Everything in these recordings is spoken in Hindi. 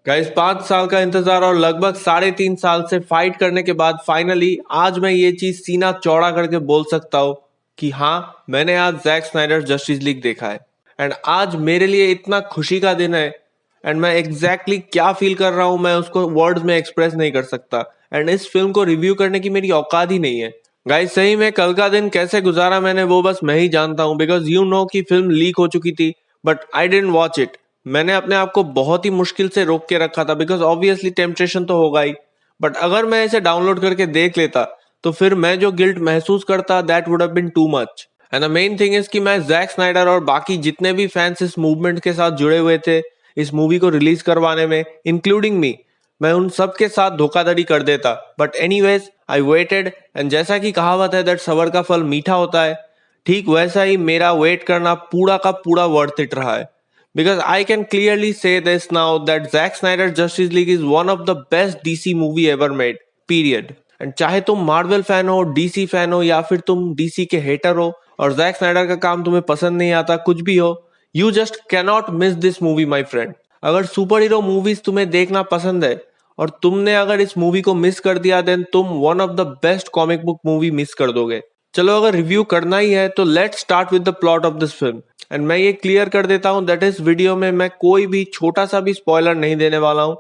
गाइस 5 साल का इंतजार और लगभग 3.5 साल से फाइट करने के बाद फाइनली आज मैं ये चीज सीना चौड़ा करके बोल सकता हूँ कि हाँ, मैंने आज जैक स्नाइडर जस्टिस लीग देखा है। एंड आज मेरे लिए इतना खुशी का दिन है। एंड मैं क्या फील कर रहा हूँ मैं उसको वर्ड्स में एक्सप्रेस नहीं कर सकता। एंड इस फिल्म को रिव्यू करने की मेरी औकात ही नहीं है। गाइस सही में कल का दिन कैसे गुजारा मैंने वो बस मैं ही जानता हूँ, बिकॉज यू नो कि फिल्म लीक हो चुकी थी but I didn't watch it. मैंने अपने आप को बहुत ही मुश्किल से रोक के रखा था बिकॉज ऑब्वियसली टेम्पटेशन तो होगा ही। बट अगर मैं इसे डाउनलोड करके देख लेता तो फिर मैं जो गिल्ट महसूस करता that would have been too much. And the main thing is कि मैं जैक स्नाइडर और बाकी जितने भी फैंस इस मूवमेंट के साथ जुड़े हुए थे इस मूवी को रिलीज करवाने में, इंक्लूडिंग मी, मैं उन सब के साथ धोखाधड़ी कर देता। But anyways I waited, and जैसा कि कहावत है दैट सबर का फल मीठा होता है, ठीक वैसा ही मेरा वेट करना पूरा का पूरा वर्थ इट रहा है। Because I can clearly say this now that Zack Snyder's Justice League is one of the best DC movie ever made. Period. And चाहे तुम मार्वल फैन हो, डीसी फैन हो, या फिर तुम डीसी के हेटर हो और जैक स्नाइडर का काम तुम्हें पसंद नहीं आता, कुछ भी हो, you just cannot miss this movie my friend. अगर सुपर हीरो मूवीज तुम्हें देखना पसंद है और तुमने अगर इस मूवी को मिस कर दिया देन तुम one of the best comic book movie miss कर दोगे। चलो अगर रिव्यू करना ही है तो let's start with the plot of this film. And मैं ये क्लियर कर देता हूँ दैट इस वीडियो में मैं कोई भी छोटा सा भी स्पॉइलर नहीं देने वाला हूँ,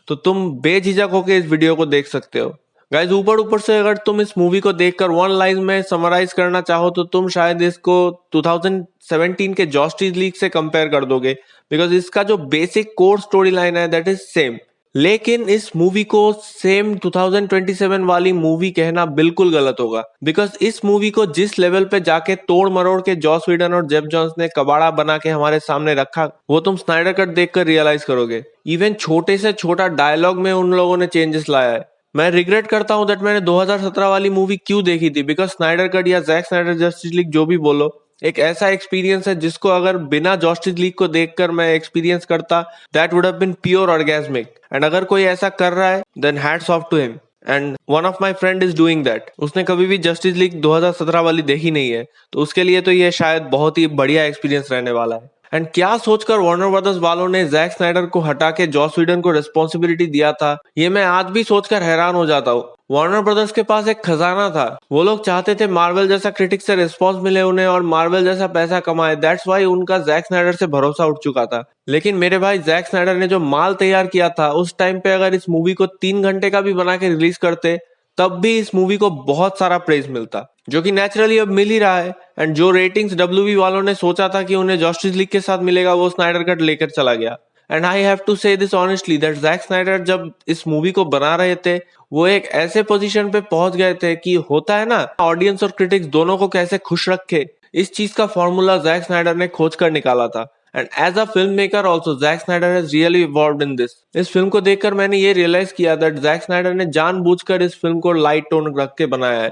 तो तुम बेझिझक होकर इस वीडियो को देख सकते हो। गाइज ऊपर ऊपर से अगर तुम इस मूवी को देखकर वन लाइन में समराइज करना चाहो तो तुम शायद इसको 2017 के जस्टिस लीग से कंपेयर कर दोगे, बिकॉज इसका जो बेसिक कोर स्टोरी लाइन है दैट इज सेम। लेकिन इस मूवी को सेम 2027 वाली मूवी कहना बिल्कुल गलत होगा, बिकॉज इस मूवी को जिस लेवल पे जाके तोड़ मरोड़ के जॉस व्हीडन और जेफ जॉन्स ने कबाड़ा बना के हमारे सामने रखा वो तुम स्नाइडर कट देखकर रियलाइज करोगे। इवन छोटे से छोटा डायलॉग में उन लोगों ने चेंजेस लाया है। मैं रिग्रेट करता हूं दैट मैंने 2017 वाली मूवी क्यों देखी थी, बिकॉज स्नाइडर कट या जैक स्नाइडर जस्टिस लीग जो भी बोलो, एक ऐसा एक्सपीरियंस है जिसको अगर बिना जस्टिस लीग को देखकर मैं एक्सपीरियंस करता that would have been pure orgasmic. And अगर कोई ऐसा कर रहा है then hats off to him, and one of my friend is doing that. उसने कभी भी जस्टिस लीग 2017 वाली देखी नहीं है, तो उसके लिए तो ये शायद बहुत ही बढ़िया एक्सपीरियंस रहने वाला है। एंड क्या सोचकर वार्नर ब्रदर्स वालों ने जैक स्नाइडर को हटा के जॉस व्हीडन को रिस्पॉन्सिबिलिटी दिया था, ये मैं आज भी सोचकर हैरान हो जाता हूँ। वार्नर ब्रदर्स के पास एक खजाना था। वो लोग चाहते थे मार्वल जैसा क्रिटिक से रिस्पॉन्स मिले उन्हें और मार्वल जैसा पैसा कमाए, दैट्स वाई उनका जैक स्नाइडर से भरोसा उठ चुका था। लेकिन मेरे भाई जैक स्नाइडर ने जो माल तैयार किया था उस टाइम पे अगर इस मूवी को 3 घंटे का भी बना के रिलीज करते तब भी इस मूवी को बहुत सारा प्रेज मिलता, जो कि नेचुरली अब मिल ही रहा है। एंड जो रेटिंग्स डब्ल्यूबी वालों ने सोचा था कि उन्हें जस्टिस लीग के साथ मिलेगा वो स्नाइडर कट लेकर चला गया। And I have to say this honestly that Zack Snyder जब इस मूवी को बना रहे थे वो एक ऐसे पोजीशन पे पहुंच गए थे कि होता है ना ऑडियंस और क्रिटिक्स दोनों को कैसे खुश रखे, इस चीज का फॉर्मूला जैक स्नाइडर ने खोज कर निकाला था। And as a film maker also Zack Snyder has really evolved in this. इस फिल्म को देखकर मैंने ये रियलाइज किया दैट जैक स्नाइडर ने जानबूझकर इस फिल्म को लाइट टोन रख के बनाया है।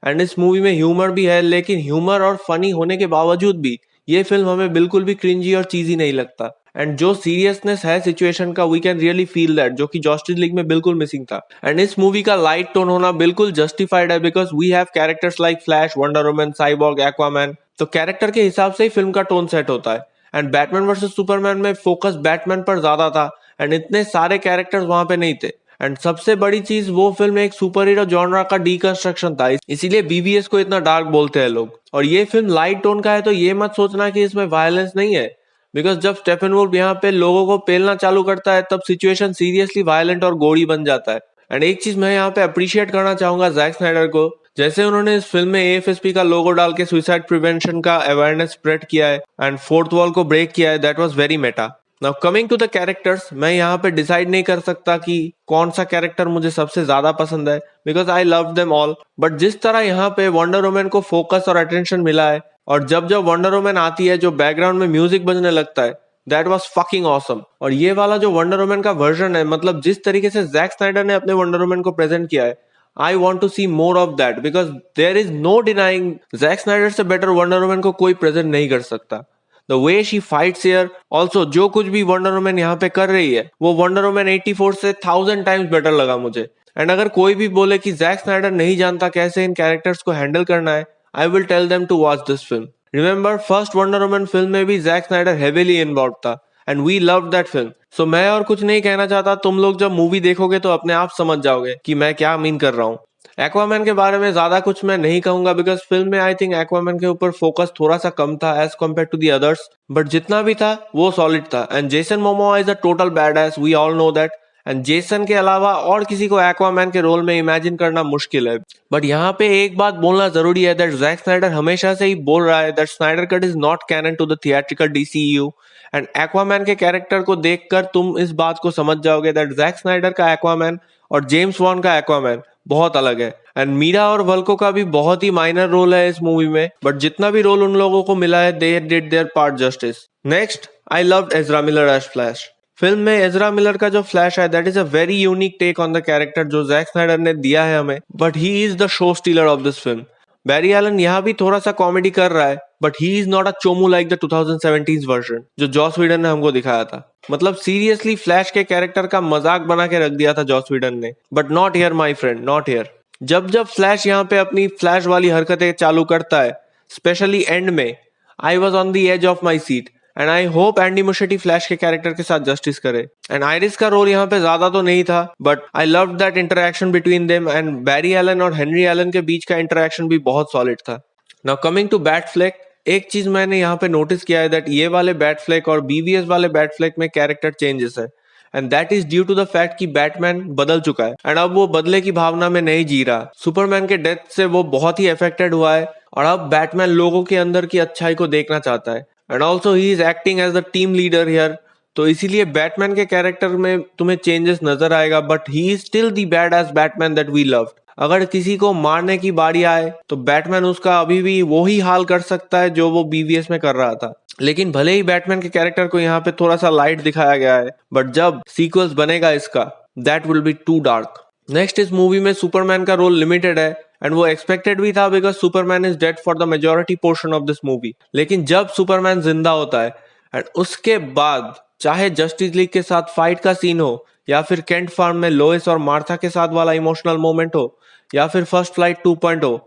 एंड इस मूवी में ह्यूमर भी है, लेकिन ह्यूमर और फनी होने के बावजूद भी ये फिल्म हमें बिल्कुल भी क्रिंजी और चीजी नहीं लगता। एंड जो सीरियसनेस है सिचुएशन का we can really feel that, जो कि जस्टिस लीग में बिल्कुल मिसिंग था। एंड इस मूवी का लाइट टोन होना बिल्कुल जस्टिफाइड है because we have characters like Flash, Wonder Woman, Cyborg, Aquaman. तो कैरेक्टर के हिसाब से ही फिल्म का टोन सेट होता है। एंड बैटमैन वर्सेस सुपरमैन में फोकस बैटमैन पर ज्यादा था एंड इतने सारे कैरेक्टर्स वहां पे नहीं थे। एंड सबसे बड़ी चीज वो फिल्म एक सुपर हीरो जॉनरा का डीकंस्ट्रक्शन था, इसीलिए बीबीएस को इतना डार्क बोलते हैं लोग। और ये फिल्म लाइट टोन का है तो ये मत सोचना कि इसमें वायलेंस नहीं है, बिकॉज जब स्टेफेनवुल्फ यहाँ पे लोगों को पेलना चालू करता है तब सिचुएशन सीरियसली वायलेंट और गोरी बन जाता है। एंड एक चीज मैं यहाँ पे अप्रिशिएट करना चाहूंगा जैक स्नाइडर को, जैसे उन्होंने इस फिल्म में एएफएसपी का लोगो डाल के सुसाइड प्रिवेंशन का अवेयरनेस स्प्रेड किया है एंड फोर्थ वॉल को ब्रेक किया है, that was very meta. Now coming to the characters, मैं यहाँ पे डिसाइड नहीं कर सकता कि कौन सा कैरेक्टर मुझे सबसे ज्यादा पसंद है because I love them all. But जिस तरह यहाँ पे वंडर वुमन को फोकस और अटेंशन मिला है और जब जब वंडर वुमन आती है जो बैकग्राउंड में म्यूजिक बजने लगता है दैट वाज फकिंग ऑसम। और ये वाला जो वंडर वुमन का वर्जन है, मतलब जिस तरीके से जैक स्नाइडर ने अपने वंडर वुमन को प्रेजेंट किया है, I want to see more of that because there is no denying Zack Snyder से better Wonder Woman को कोई present नहीं कर सकता। The way she fights here, also जो कुछ भी Wonder Woman यहाँ पे कर रही है वो Wonder Woman 84 से 1000 times better लगा मुझे। एंड अगर कोई भी बोले कि जैक स्नाइडर नहीं जानता कैसे इन कैरेक्टर्स को हैंडल करना है, I will tell them to watch this film। Remember first Wonder Woman film में भी जैक स्नाइडर हेवीली इन्वॉल्व था and we love that film. So मैं और कुछ नहीं कहना चाहता, तुम लोग जब मूवी देखोगे तो अपने आप समझ जाओगे कि मैं क्या मीन कर रहा हूँ। एक्वामैन के बारे में ज्यादा कुछ मैं नहीं कहूंगा बिकॉज फिल्म में आई थिंक एक्वामैन के ऊपर फोकस थोड़ा सा कम था as compare to the others, but जितना भी था वो सॉलिड था। And Jason Momoa is a total bad ass, we all know that. And Jason के अलावा और किसी को एक्वामैन के रोल में इमेजिन करना मुश्किल है। बट यहाँ पे एक बात बोलना जरूरी है दैट जैक स्नाइडर हमेशा से ही बोल रहा है that Snyder cut is not canon to the theatrical DCU. And Aquaman के कैरेक्टर को देखकर तुम इस बात को समझ जाओगे दैट जैक स्नाइडर का एक्वामैन और जेम्स वॉन का एक्वामैन बहुत अलग है। एंड मीरा और वल्को का भी बहुत ही माइनर रोल है इस मूवी में, बट जितना भी रोल उन लोगों को मिला है they did their part justice. Next, I loved Ezra Miller as Flash. Film में एज़रा मिलर का जो फ्लैश है that is a very unique take on the character जो जैक स्नाइडर ने दिया है हमें, but he is the show stealer of this film. Barry Allen यहाँ भी थोड़ा सा कॉमेडी कर रहा है, but he is not a चोमू लाइक द 2017 वर्जन जो जॉस व्हीडन ने हमको दिखाया था। मतलब सीरियसली फ्लैश के कैरेक्टर का मजाक बना के रख दिया था जॉस व्हीडन ने, but not here my friend, not here. जब जब फ्लैश यहाँ पे अपनी फ्लैश वाली हरकतें चालू करता है, स्पेशली एंड में, I was on the edge of my seat. And I hope Andy Muschietti flash के कैरेक्टर के साथ जस्टिस करे। एंड आयरिस का रोल यहाँ पे ज्यादा तो नहीं था, but I love that interaction between them. And Barry Allen और हेनरी एलन के बीच का इंटरेक्शन भी बहुत सॉलिड था। Now coming to Bat Fleck, एक चीज मैंने यहाँ पे नोटिस किया है दैट ये वाले बैट फ्लेक और बीवीएस वाले बैट फ्लेक में कैरेक्टर चेंजेस है, and that is due to the fact कि बैटमैन बदल चुका है एंड अब वो बदले की भावना में नहीं जी रहा। सुपरमैन के डेथ से वो बहुत ही अफेक्टेड हुआ है और अब बैटमैन लोगों के अंदर की अच्छाई को देखना चाहता है। And also he is acting as the team leader here, तो इसीलिए बैटमैन के कैरेक्टर में तुम्हें चेंजेस नजर आएगा, but he is still the bad ass Batman that we loved. अगर किसी को मारने की बारी आए तो बैटमैन उसका अभी भी वो ही हाल कर सकता है जो वो बीवीएस में कर रहा था। लेकिन भले ही बैटमैन के कैरेक्टर को यहाँ पे थोड़ा सा लाइट दिखाया गया है, बट जब सीक्वल्स बनेगा इसका that will be too dark. Next, इस मूवी में सुपरमैन का रोल लिमिटेड है एंड वो एक्सपेक्टेड भी था because Superman is dead for the majority portion of this movie. लेकिन जब सुपरमैन जिंदा होता है एंड उसके बाद चाहे जस्टिस लीग के साथ फाइट का सीन हो या फिर केंट फार्म में लोइस और मार्था के साथ वाला इमोशनल मोमेंट हो या फिर फर्स्ट फ्लाइट 2.0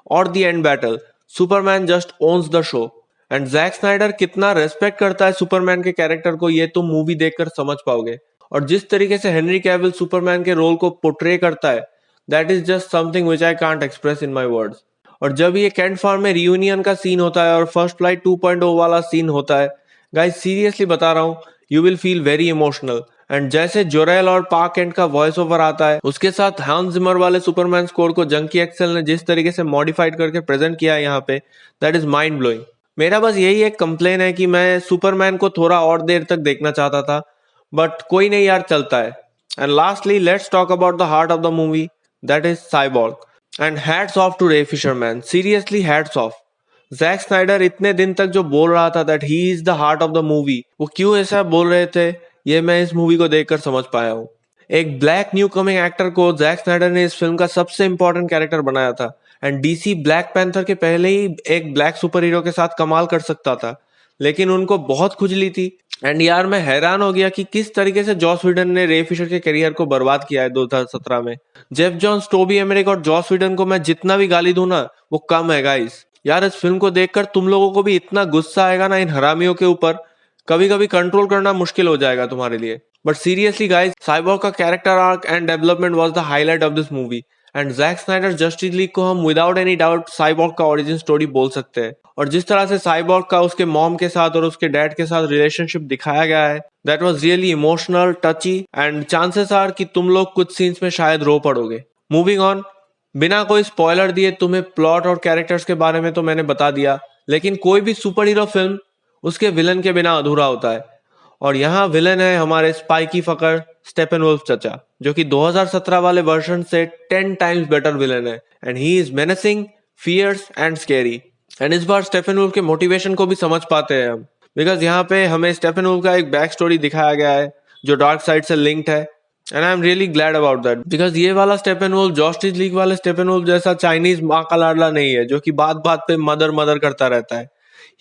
और the end battle, Superman just owns the show. And Zack Snyder कितना रेस्पेक्ट करता है सुपरमैन के कैरेक्टर को ये तुम मूवी देखकर समझ पाओगे। और जिस तरीके से हेनरी कैविल सुपरमैन के रोल को पोर्ट्रे करता है that is just something which I can't express in my words. और जब ये कैंट फार्म में रियूनियन का सीन होता है और फर्स्ट फ्लाइट 2.0 वाला सीन होता है, गाइस सीरियसली बता रहा हूँ, you will feel very emotional. And जैसे जोरेल और पार्क एंड का वॉइस ओवर आता है उसके साथ हांस जिमर वाले सुपरमैन स्कोर को जंकी एक्सेल ने जिस तरीके से मॉडिफाइड करके प्रेजेंट किया है यहाँ पे, दैट इज माइंड ब्लोइंग। मेरा बस यही एक कंप्लेन है कि मैं सुपरमैन को थोड़ा और देर तक देखना चाहता था, बट कोई नहीं यार, चलता है। And lastly let's talk about the heart of the movie, that is cyborg. And hats off to Ray Fisher man, seriously hats off. Zack Snyder इतने दिन तक जो बोल रहा था that he is the heart of the movie, वो क्यों ऐसा बोल रहे थे ये मैं इस मूवी को देखकर समझ पाया हूँ। एक ब्लैक न्यू कमिंग एक्टर को जैक स्नाइडर ने इस फिल्म का सबसे इंपॉर्टेंट कैरेक्टर बनाया था एंड डीसी ब्लैक पैंथर के पहले ही एक ब्लैक सुपर हीरो के साथ कमाल कर सकता था, लेकिन उनको बहुत खुजली थी। एंड यार मैं हैरान हो गया कि किस तरीके से जॉस व्हीडन ने रे फिशर के करियर को बर्बाद किया है 2017 में। जेफ जॉन्स, टोबी एमरिक और जॉस व्हीडन को मैं जितना भी गाली दूं ना वो कम है गाइस। यार इस फिल्म को देखकर तुम लोगों को भी इतना गुस्सा आएगा ना इन हरामियों के ऊपर, कभी कभी कंट्रोल करना मुश्किल हो जाएगा तुम्हारे लिए। बट सीरियसली गाइस, साइबॉर्ग का character arc and development was the highlight of this movie. And Zack Snyder Justice League को हम विदाउट एनी डाउट साइबॉर्ग का ओरिजिन स्टोरी बोल सकते हैं। और जिस तरह से साइबॉर्ग का उसके मॉम के साथ और उसके डैड के साथ रिलेशनशिप दिखाया गया है, that was really emotional, touchy and chances are कि तुम लोग कुछ सीन्स में शायद रो पड़ोगे। मूविंग ऑन, बिना कोई स्पॉइलर दिए तुम्हें प्लॉट और कैरेक्टर्स के बारे में तो मैंने बता दिया, लेकिन कोई भी सुपर हीरो फिल्म उसके विलन के बिना अधूरा होता है। और यहाँ विलन है हमारे स्पाइकी फकर स्टेपेनवुल्फ चचा, जो कि 2017 वाले वर्जन से 10 टाइम्स बेटर विलन है। And he is menacing, fierce and scary. And इस बार स्टेफेनवुल्फ के मोटिवेशन को भी समझ पाते हैं हम, बिकॉज यहाँ पे हमें स्टेफेनवुल्फ का एक बैक स्टोरी दिखाया गया है जो डार्क साइड से लिंक्ड है। And I am really glad about that, because ये वाला स्टेफेनवुल्फ जस्टिस लीग वाले स्टेफेनवुल्फ जैसा चाइनीज माँ का लाडला नहीं है जो कि बात बात पे मदर मदर करता रहता है।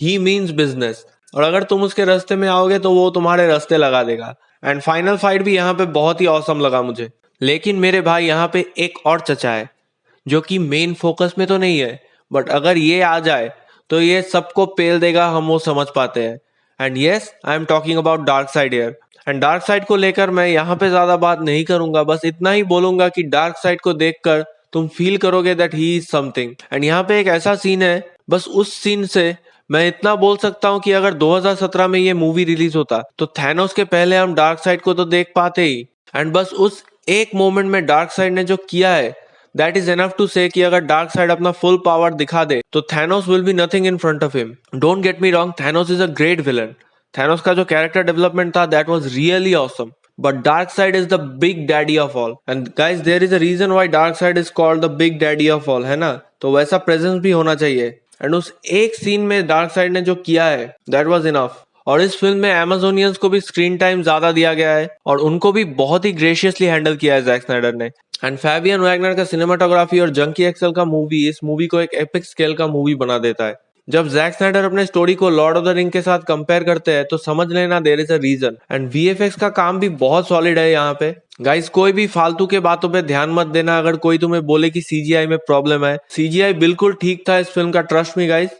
ही मीन्स बिजनेस, और अगर तुम उसके रास्ते में आओगे तो वो तुम्हारे रास्ते लगा देगा। एंड फाइनल फाइट भी यहाँ पे बहुत ही औसम लगा मुझे। लेकिन मेरे भाई यहाँ पे एक और चचा है जो कि मेन फोकस में तो नहीं है, बट अगर ये आ जाए तो ये सबको पेल देगा, हम वो समझ पाते हैं। And yes, I am talking about dark side here. And dark side को लेकर मैं यहाँ पे ज्यादा बात नहीं करूंगा, बस इतना ही बोलूंगा कि डार्क साइड को देखकर तुम फील करोगे that he is something. And यहाँ पे एक ऐसा सीन है, बस उस सीन से मैं इतना बोल सकता हूँ कि अगर 2017 में ये मूवी रिलीज होता तो थैनोस के पहले हम डार्क साइड को तो देख पाते ही। एंड बस उस एक मोमेंट में डार्क साइड ने जो किया है, दैट इज एनफ टू से कि अगर डार्क साइड अपना फुल पावर दिखा दे तो Thanos will be nothing in front of him. Don't get me wrong, Thanos is a great villain. Thanos का जो कैरेक्टर डेवलपमेंट था, that was really awesome. But Darkseid is the big daddy of all. And guys, there is a reason why Darkseid is called the big daddy of all, है ना? तो वैसा प्रेजेंस भी होना चाहिए। एंड उस एक सीन में Darkseid ने जो किया है, that was enough। और इस फिल्म में Amazonians को भी स्क्रीन टाइम ज्यादा दिया गया है और उनको भी बहुत ही ग्रेशियसली हैंडल किया है जैक स्नाइडर ने। एंड फैबियन वैगनर का सिनेमाटोग्राफी और जंकी एक्सेल का मूवी इस मूवी को एक एपिक स्केल का मूवी बना देता है। जब जैक स्नाइडर अपने स्टोरी को लॉर्ड ऑफ द रिंग के साथ कंपेयर करते हैं तो समझ लेना there is a reason. And VFX का काम भी बहुत सॉलिड है यहाँ पे। गाइस, कोई भी फालतू के बातों पे ध्यान मत देना अगर कोई तुम्हें बोले कि सीजीआई में प्रॉब्लम है। सीजीआई बिल्कुल ठीक था इस फिल्म का, ट्रस्ट मी गाइस।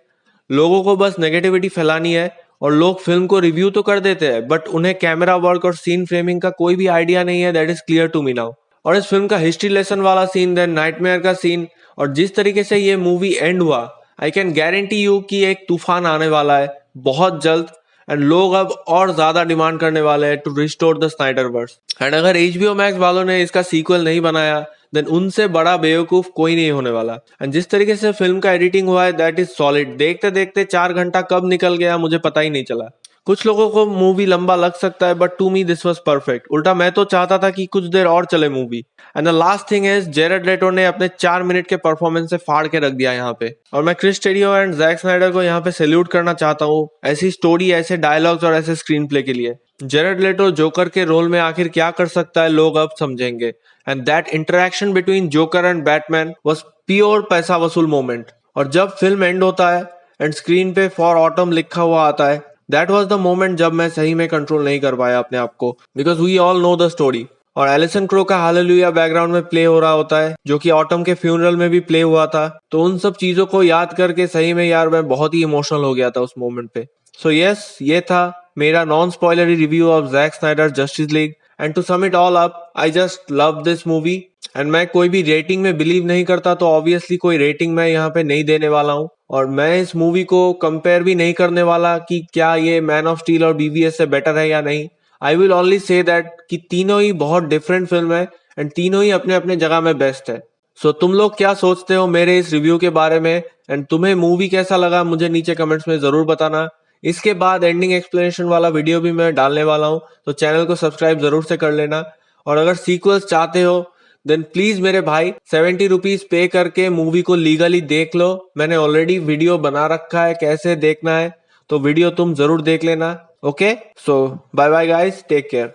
लोगों को बस नेगेटिविटी फैलानी है और लोग फिल्म को रिव्यू तो कर देते हैं, बट उन्हें कैमरा वर्क और सीन फ्रेमिंग का कोई भी आइडिया नहीं है। That is clear to me now. और इस फिल्म का हिस्ट्री लेसन वाला सीन, देन नाइटमेयर का सीन और जिस तरीके से ये मूवी एंड हुआ, आई कैन गारंटी यू कि एक तूफान आने वाला है बहुत जल्द। एंड लोग अब और ज्यादा डिमांड करने वाले हैं to restore the Snyderverse. And अगर HBO मैक्स वालों ने इसका सीक्वल नहीं बनाया देन उनसे बड़ा बेवकूफ कोई नहीं होने वाला। एंड जिस तरीके से फिल्म का एडिटिंग हुआ है, दैट इज सॉलिड। देखते देखते 4 घंटा कब निकल गया मुझे पता ही नहीं चला। कुछ लोगों को मूवी लंबा लग सकता है, but to me this was perfect. उल्टा मैं तो चाहता था कि कुछ देर और चले movie. And the last thing is, Jared Leto ने अपने 4 मिनट के परफॉर्मेंस से फाड़ के रख दिया यहाँ पे। और मैं क्रिस टेरियो एंड जैक स्नाइडर को यहाँ पे सैल्यूट करना चाहता हूँ ऐसी स्टोरी, ऐसे डायलॉग्स और ऐसे स्क्रीन प्ले के लिए। जेरेड लेटो जोकर के रोल में आखिर क्या कर सकता है लोग अब समझेंगे। And that interaction between joker and Batman was pure पैसा वसूल मोमेंट। और जब फिल्म एंड होता है एंड स्क्रीन पे फॉर ऑटम लिखा हुआ आता है, दैट वाज द मोमेंट जब मैं सही में कंट्रोल नहीं कर पाया अपने आप को, because we all know the story. और एलिसन क्रो का हालेलुया बैकग्राउंड में प्ले हो रहा होता है, जो कि ऑटम के फ्यूनरल में भी प्ले हुआ था। तो उन सब चीजों को याद करके सही में यार मैं बहुत ही इमोशनल हो गया था उस मोमेंट पे। सो यस, ये था मेरा non spoilery review of Zack Snyder Justice League. And to sum it all up, I just love this movie. And मैं कोई भी रेटिंग में बिलीव नहीं करता, तो ऑब्वियसली कोई रेटिंग मैं यहाँ पे नहीं देने वाला हूँ। और मैं इस मूवी को कंपेयर भी नहीं करने वाला कि क्या ये मैन ऑफ स्टील और BVS से बेटर है या नहीं। I will only say that कि तीनों ही बहुत डिफरेंट फिल्म है एंड तीनों ही अपने अपने जगह में बेस्ट है। सो तुम लोग क्या सोचते हो मेरे इस रिव्यू के बारे में, एंड तुम्हें मूवी कैसा लगा मुझे नीचे कमेंट्स में जरूर बताना। इसके बाद एंडिंग एक्सप्लेनेशन वाला वीडियो भी मैं डालने वाला हूँ, तो चैनल को सब्सक्राइब जरूर से कर लेना। और अगर सीक्वल्स चाहते हो देन प्लीज मेरे भाई 70 रुपीज पे करके मूवी को लीगली देख लो। मैंने ऑलरेडी वीडियो बना रखा है कैसे देखना है, तो वीडियो तुम जरूर देख लेना। Okay, so bye bye guys, take care.